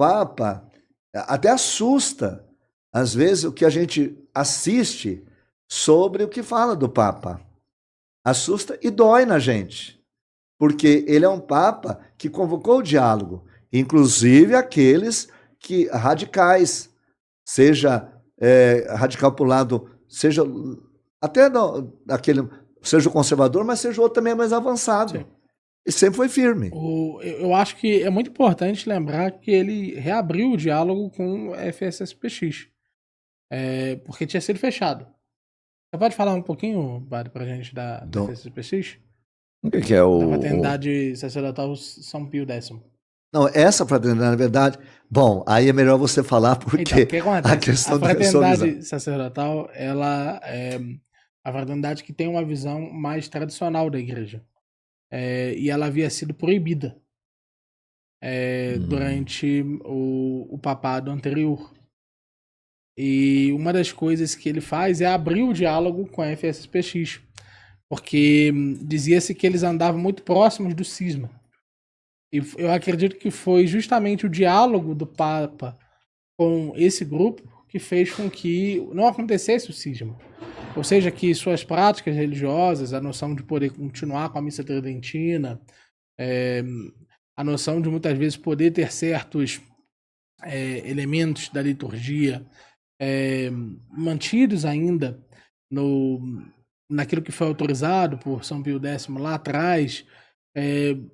Papa até assusta, às vezes, o que a gente assiste sobre o que fala do Papa. Assusta e dói na gente, porque ele é um Papa que convocou o diálogo, inclusive aqueles que radicais, seja radical para o lado, seja até aquele, seja o conservador, mas seja o outro também mais avançado. Sim. E sempre foi firme. Eu acho que é muito importante lembrar que ele reabriu o diálogo com o FSSPX, porque tinha sido fechado. Você pode falar um pouquinho, Bário, pra gente da FSSPX? O que é o... Da Fraternidade Sacerdotal São Pio X. Não, essa fraternidade, na verdade... Bom, aí é melhor você falar, porque então, o que acontece? a questão a Fraternidade Sacerdotal, ela é a fraternidade que tem uma visão mais tradicional da igreja. E ela havia sido proibida durante o papado anterior. E uma das coisas que ele faz é abrir o diálogo com a FSPX, porque dizia-se que eles andavam muito próximos do cisma. E eu acredito que foi justamente o diálogo do Papa com esse grupo que fez com que não acontecesse o cisma. Ou seja, que suas práticas religiosas, a noção de poder continuar com a missa tridentina, a noção de muitas vezes poder ter certos elementos da liturgia mantidos ainda naquilo que foi autorizado por São Pio X lá atrás.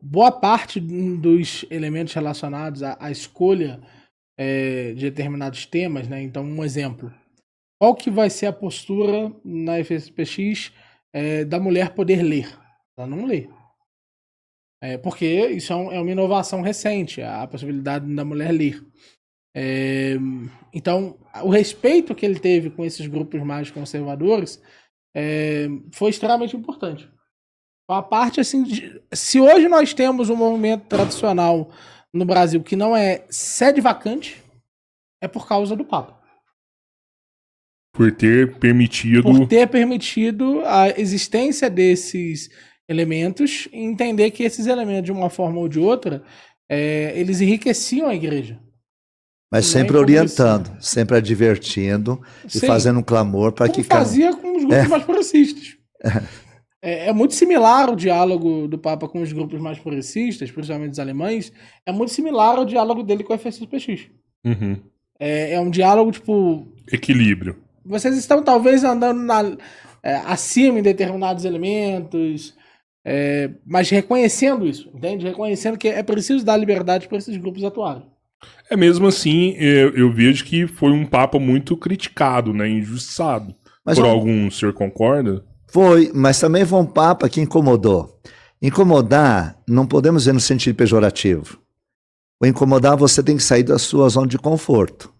Boa parte dos elementos relacionados à escolha de determinados temas, né? Então, um exemplo. Qual que vai ser a postura na FSPX da mulher poder ler? Ela não lê. Porque isso é uma inovação recente, a possibilidade da mulher ler. Então, o respeito que ele teve com esses grupos mais conservadores foi extremamente importante. A parte assim, se hoje nós temos um movimento tradicional no Brasil que não é sede vacante, é por causa do Papa. Por ter permitido a existência desses elementos e entender que esses elementos, de uma forma ou de outra, eles enriqueciam a igreja. Mas sempre orientando, sempre advertindo e fazendo um clamor para que... fazia com os grupos mais progressistas. É muito similar o diálogo do Papa com os grupos mais progressistas, principalmente os alemães, é muito similar ao diálogo dele com o FSPX. Uhum. É um diálogo, tipo... equilíbrio. Vocês estão talvez andando acima em determinados elementos, mas reconhecendo isso, entende? Reconhecendo que é preciso dar liberdade para esses grupos atuarem. Mesmo assim, eu vejo que foi um Papa muito criticado, né, injustiçado. Por alguns, o senhor concorda? Foi, mas também foi um Papa que incomodou. Incomodar, não podemos dizer no sentido pejorativo. O incomodar, você tem que sair da sua zona de conforto.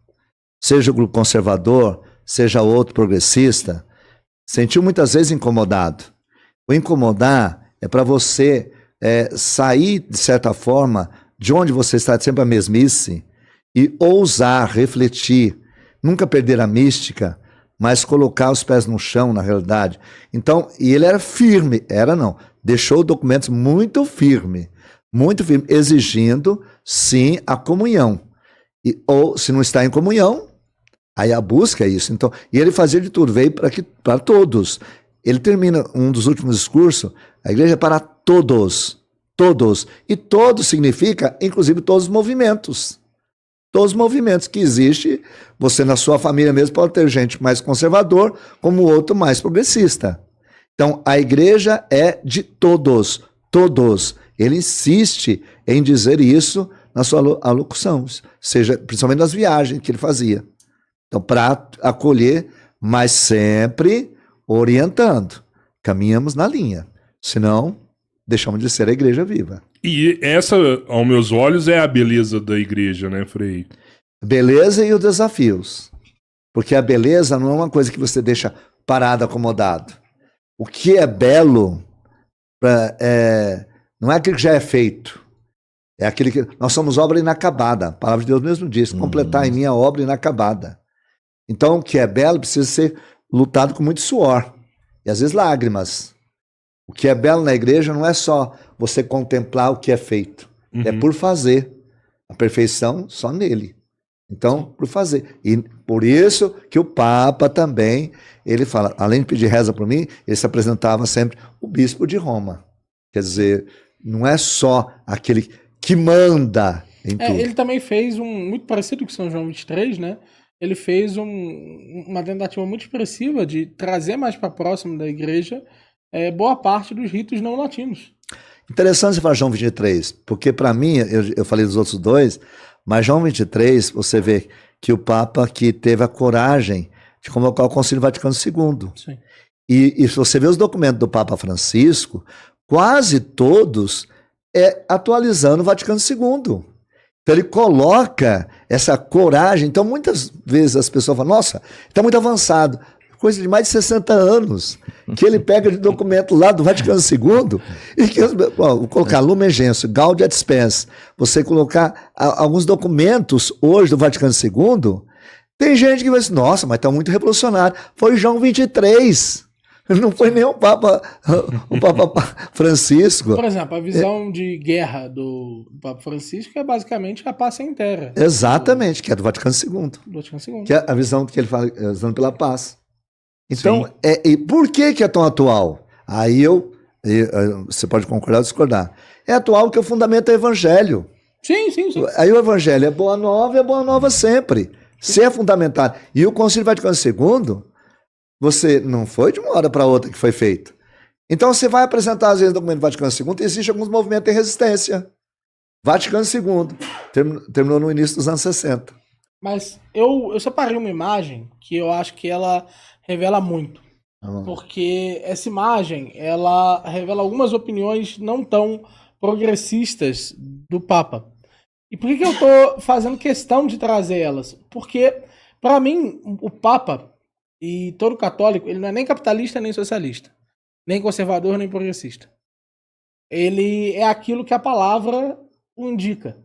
Seja o grupo conservador, seja outro progressista, sentiu muitas vezes incomodado. O incomodar é para você sair, de certa forma, de onde você está sempre a mesmice e ousar, refletir, nunca perder a mística, mas colocar os pés no chão, na realidade. Então, e ele era firme, deixou documentos muito firme, exigindo, sim, a comunhão. Ou, se não está em comunhão, aí a busca é isso. Então, e ele fazia de tudo, veio para todos. Ele termina um dos últimos discursos, a igreja é para todos, todos. E todos significa, inclusive, todos os movimentos. Todos os movimentos que existem, você na sua família mesmo pode ter gente mais conservador, como outro mais progressista. Então, a igreja é de todos, todos. Ele insiste em dizer isso na sua alocução, seja principalmente nas viagens que ele fazia. Então, para acolher, mas sempre orientando. Caminhamos na linha, senão deixamos de ser a igreja viva. E essa, aos meus olhos, é a beleza da igreja, né, Frei? Beleza e os desafios. Porque a beleza não é uma coisa que você deixa parado, acomodado. O que é belo não é aquilo que já é feito. É aquele que... Nós somos obra inacabada. A palavra de Deus mesmo diz, completar em mim a obra inacabada. Então, o que é belo precisa ser lutado com muito suor. E às vezes lágrimas. O que é belo na igreja não é só você contemplar o que é feito. É por fazer. A perfeição só nele. Então, por fazer. E por isso que o Papa também, ele fala, além de pedir reza por mim, ele se apresentava sempre o bispo de Roma. Quer dizer, não é só aquele que manda em tudo. Ele também fez muito parecido com São João 23, né? Ele fez uma tentativa muito expressiva de trazer mais para próximo da igreja boa parte dos ritos não latinos. Interessante você falar João 23, porque para mim, eu falei dos outros dois, mas João 23, você vê que o Papa que teve a coragem de convocar o Concílio Vaticano II. Sim. E se você vê os documentos do Papa Francisco, quase todos atualizando o Vaticano II. Então ele coloca essa coragem. Então muitas vezes as pessoas falam, nossa, está muito avançado. Coisa de mais de 60 anos, que ele pega de documento lá do Vaticano II, e que, vou colocar Lumen Gentium, Gaudium et Spes, você colocar alguns documentos hoje do Vaticano II, tem gente que vai dizer, nossa, mas está muito revolucionário. Foi João 23, não foi nem o Papa Francisco. Por exemplo, a visão de guerra do Papa Francisco é basicamente a paz sem terra. Exatamente, que é do Vaticano II. Do Vaticano II. Que é a visão que ele fala, a visão pela paz. Então, e por que é tão atual? Aí você pode concordar ou discordar. É atual porque o fundamento é o evangelho. Sim. Aí o evangelho é boa nova sempre. Se é fundamentado. E o Concílio Vaticano II, você não foi de uma hora para outra que foi feito. Então você vai apresentar às vezes o documento do Vaticano II, existe alguns movimentos de resistência. Vaticano II terminou no início dos anos 60. Mas eu separei uma imagem que eu acho que ela revela muito. Porque essa imagem, ela revela algumas opiniões não tão progressistas do Papa. E por que eu estou fazendo questão de trazer elas? Porque, para mim, o Papa e todo católico, ele não é nem capitalista nem socialista, nem conservador nem progressista. Ele é aquilo que a palavra o indica.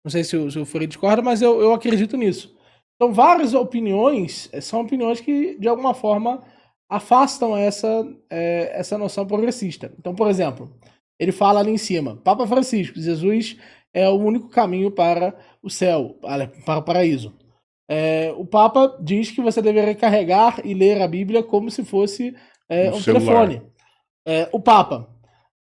Não sei se o Frei discorda, mas eu acredito nisso. Então, várias opiniões são opiniões que, de alguma forma, afastam essa noção progressista. Então, por exemplo, ele fala ali em cima, Papa Francisco, Jesus é o único caminho para o céu, para o paraíso. O Papa diz que você deveria carregar e ler a Bíblia como se fosse um telefone. O Papa,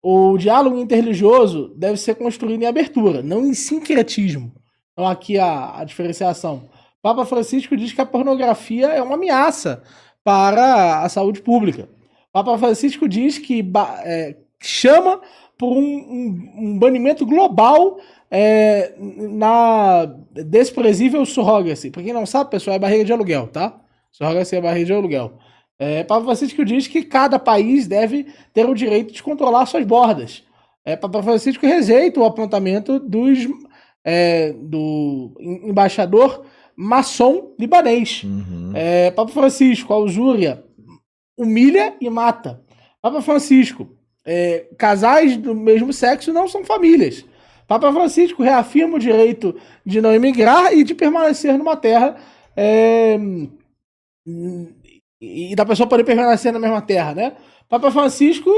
o diálogo interreligioso deve ser construído em abertura, não em sincretismo. Então aqui a diferenciação. Papa Francisco diz que a pornografia é uma ameaça para a saúde pública. Papa Francisco diz que chama por um banimento global na desprezível surrogacy. Para quem não sabe, pessoal, é barriga de aluguel, tá? Surrogacy é barriga de aluguel. Papa Francisco diz que cada país deve ter o direito de controlar suas bordas. Papa Francisco rejeita o apontamento do embaixador maçom libanês. Papa Francisco, a usúria, humilha e mata. Papa Francisco, casais do mesmo sexo não são famílias. Papa Francisco reafirma o direito de não emigrar e de permanecer numa terra e da pessoa poder permanecer na mesma terra, né? Papa Francisco,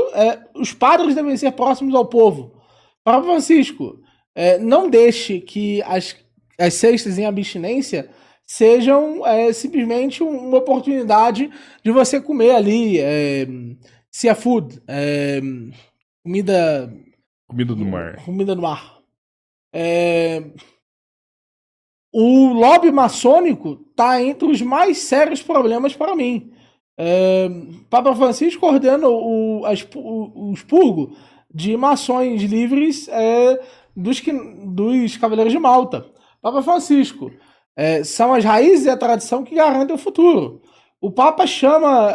os padres devem ser próximos ao povo. Papa Francisco, não deixe que as cestas em abstinência sejam simplesmente uma oportunidade de você comer ali seafood, comida do mar. Comida do mar. O lobby maçônico está entre os mais sérios problemas para mim. Papa Francisco ordena o expurgo de maçons livres dos Cavaleiros de Malta. Papa Francisco, são as raízes e a tradição que garantem o futuro. O Papa chama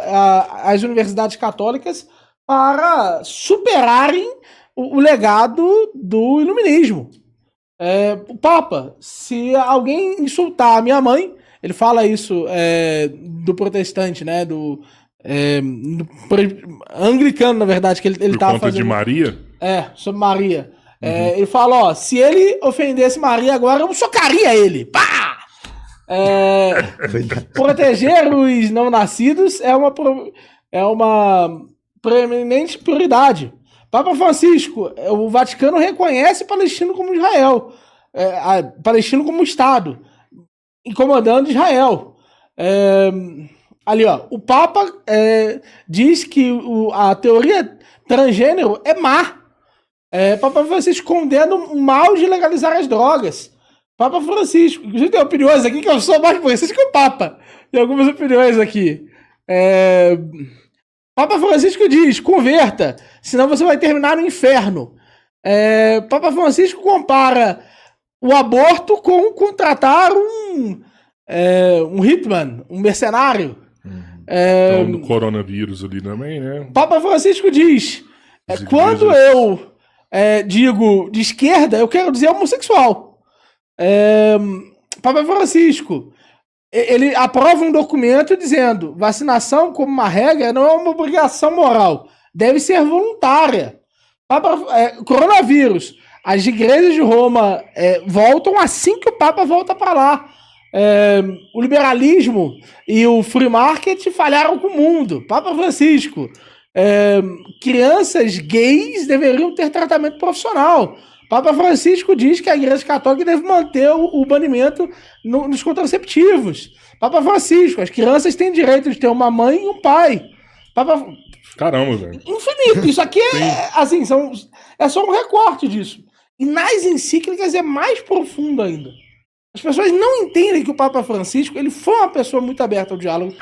as universidades católicas para superarem o legado do iluminismo. O Papa, se alguém insultar a minha mãe, ele fala isso do protestante, né? Do anglicano, na verdade, que ele estava fazendo. Por conta de Maria? Sobre Maria. Ele fala, se ele ofendesse Maria agora, eu socaria ele. Pá! Proteger os não nascidos é uma preeminente prioridade. Papa Francisco, o Vaticano reconhece Palestina como Israel. Palestina como Estado, incomodando Israel. Ali, ó, o Papa diz que a teoria transgênero é má. Papa Francisco condena o mal de legalizar as drogas. Papa Francisco, inclusive tem opiniões aqui que eu sou mais Francisco que o Papa. Tem algumas opiniões aqui. Papa Francisco diz, converta, senão você vai terminar no inferno. Papa Francisco compara o aborto com contratar um hitman, um mercenário. Então, do coronavírus ali também, né? Papa Francisco diz, quando eu digo de esquerda, eu quero dizer homossexual. Papa Francisco, ele aprova um documento dizendo, vacinação como uma regra não é uma obrigação moral, deve ser voluntária. Coronavírus, as igrejas de Roma voltam assim que o Papa volta para lá. O liberalismo e o free market falharam com o mundo. Papa Francisco, crianças gays deveriam ter tratamento profissional. Papa Francisco diz que a Igreja Católica deve manter o banimento nos contraceptivos. Papa Francisco, as crianças têm direito de ter uma mãe e um pai. Caramba, velho. Infinito. Isso aqui assim, é só um recorte disso. E nas encíclicas é mais profundo ainda. As pessoas não entendem que o Papa Francisco ele foi uma pessoa muito aberta ao diálogo.